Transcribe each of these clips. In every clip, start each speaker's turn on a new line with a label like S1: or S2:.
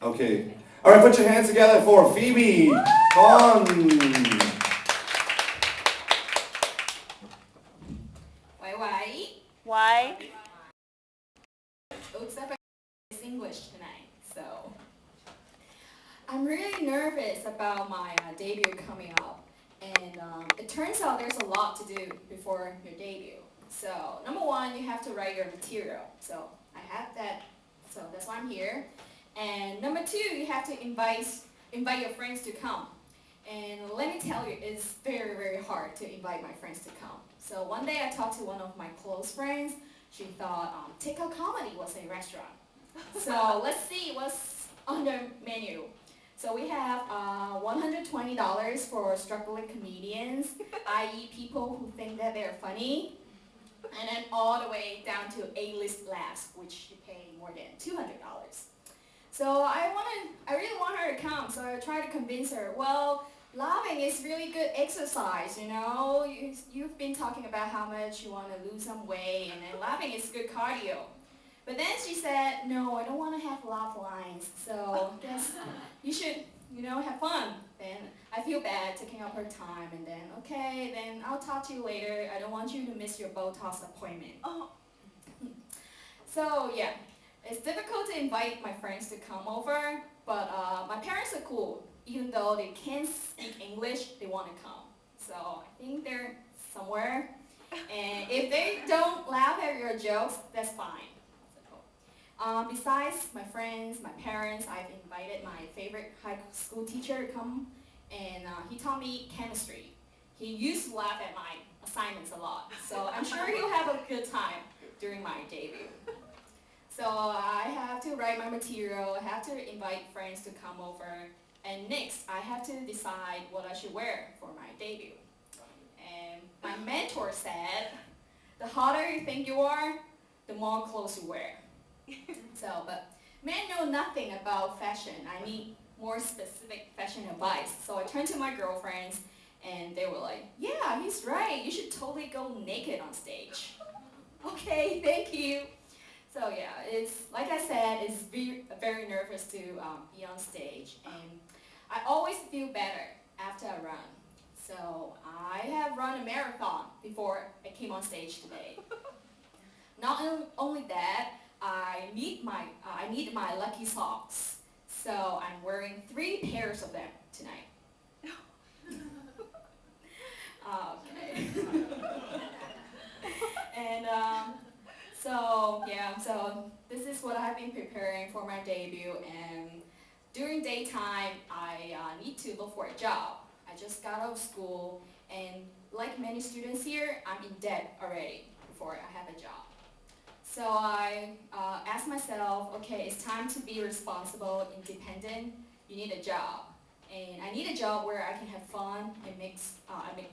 S1: Okay. All right, put your hands together for Phoebe. Come on.
S2: Why?
S3: Why?
S2: Looks like it's English tonight, so I'm really nervous about my debut coming up, and it turns out there's a lot to do before your debut. So number one, you have to write your material. So I have that, so that's why I'm here. And number two, you have to invite your friends to come. And let me tell you, it's very, very hard to invite my friends to come. So one day I talked to one of my close friends. She thought Takeout Comedy was a restaurant. So let's see what's on the menu. So we have $120 for struggling comedians, i.e. people who think that they're funny, and then all the way down to A-list laughs, which you pay more than $200. So I really want her to come, so I tried to convince her, well, laughing is really good exercise, you know? You've been talking about how much you want to lose some weight, and then laughing is good cardio. But then she said, no, I don't want to have laugh lines, so I guess you should, have fun. Then I feel bad taking up her time, and then, okay, then I'll talk to you later. I don't want you to miss your Botox appointment.
S3: Oh.
S2: So yeah, it's difficult to invite my friends to come over, but my parents are cool. Even though they can't speak English, they want to come. So I think they're somewhere. And if they don't laugh at your jokes, that's fine. So, besides my friends, my parents, I've invited my favorite high school teacher to come, and he taught me chemistry. He used to laugh at my assignments a lot, so I'm sure he'll have a good time during my debut. So I have to write my material, I have to invite friends to come over, and next I have to decide what I should wear for my debut. And my mentor said, the hotter you think you are, the more clothes you wear. But men know nothing about fashion. I need more specific fashion advice. So I turned to my girlfriends, and they were like, yeah, he's right, you should totally go naked on stage. Okay, thank you. So yeah, it's like I said, it's very nervous to be on stage, and I always feel better after I run. So I have run a marathon before I came on stage today. Not only that, I need my lucky socks. So I'm wearing 3 pairs of them tonight. Okay. And so this is what I've been preparing for my debut, and during daytime I need to look for a job. I just got out of school, and like many students here, I'm in debt already before I have a job. So I asked myself, okay, it's time to be responsible, independent, you need a job. And I need a job where I can have fun and make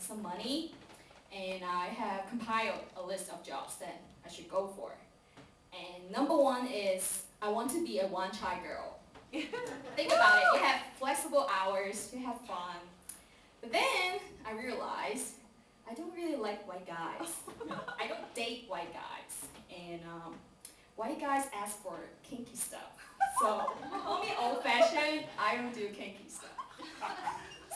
S2: some money. And I have compiled a list of jobs that I should go for. And number 1 is, I want to be a one-child girl. Think about it, you have flexible hours, you have fun. But then I realized, I don't really like white guys. I don't date white guys. And white guys ask for kinky stuff. So, call me old-fashioned, I don't do kinky stuff.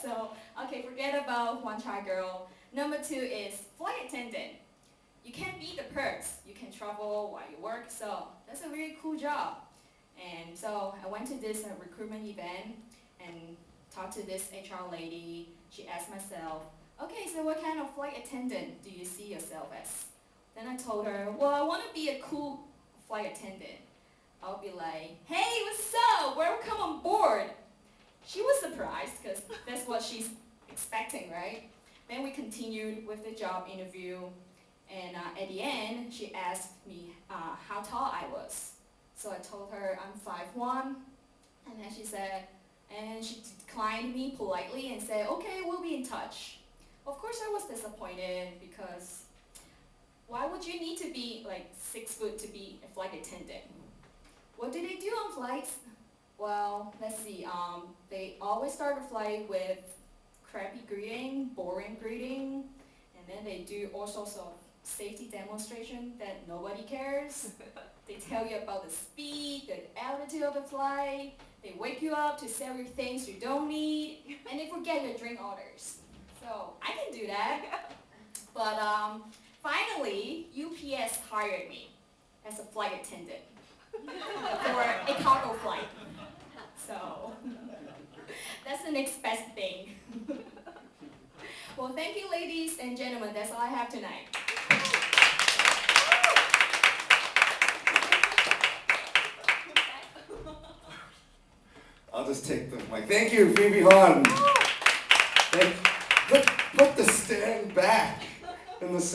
S2: So, okay, forget about one-child girl. Number 2 is flight attendant. You can't beat the perks. You can travel while you work, so that's a really cool job. And so I went to this recruitment event and talked to this HR lady. She asked myself, okay, so what kind of flight attendant do you see yourself as? Then I told her, well, I want to be a cool flight attendant. I'll be like, hey, what's up? Welcome on board. She was surprised because that's what she's expecting, right? Then we continued with the job interview, and at the end, she asked me how tall I was. So I told her I'm 5'1", and then she declined me politely and said, okay, we'll be in touch. Of course I was disappointed, because why would you need to be like 6 foot to be a flight attendant? What do they do on flights? Well, let's see, they always start a flight with crappy greeting, boring greeting, and then they do all sorts of safety demonstration that nobody cares. They tell you about the speed, the altitude of the flight. They wake you up to sell you things you don't need, and they forget your drink orders. So I can do that. But finally, UPS hired me as a flight attendant for a cargo flight. So that's the next best thing. Well, thank you, ladies and gentlemen. That's all I have tonight.
S1: I'll just take the mic. Thank you, Phoebe Hahn. Put the stand back in the center.